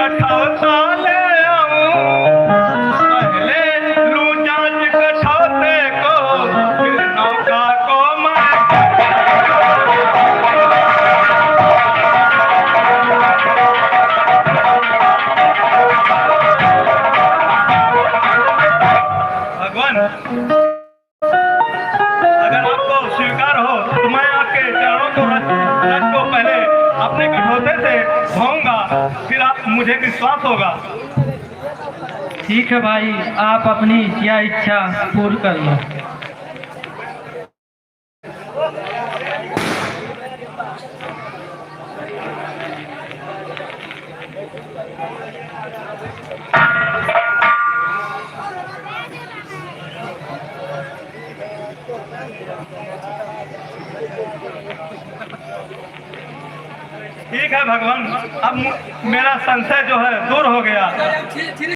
कठौता ले आऊं, पहले लूं जांच कठौते को, फिर नौका को मैं भगवान, अगर आपको स्वीकार हो तो मैं आपके चरणों को रथ को पहले अपने कठौते से धोऊंगा, फिर आप मुझे विश्वास होगा। ठीक है भाई, आप अपनी यह इच्छा पूर्ण कर लो। ठीक है भगवान, अब मेरा संशय जो है दूर हो गया।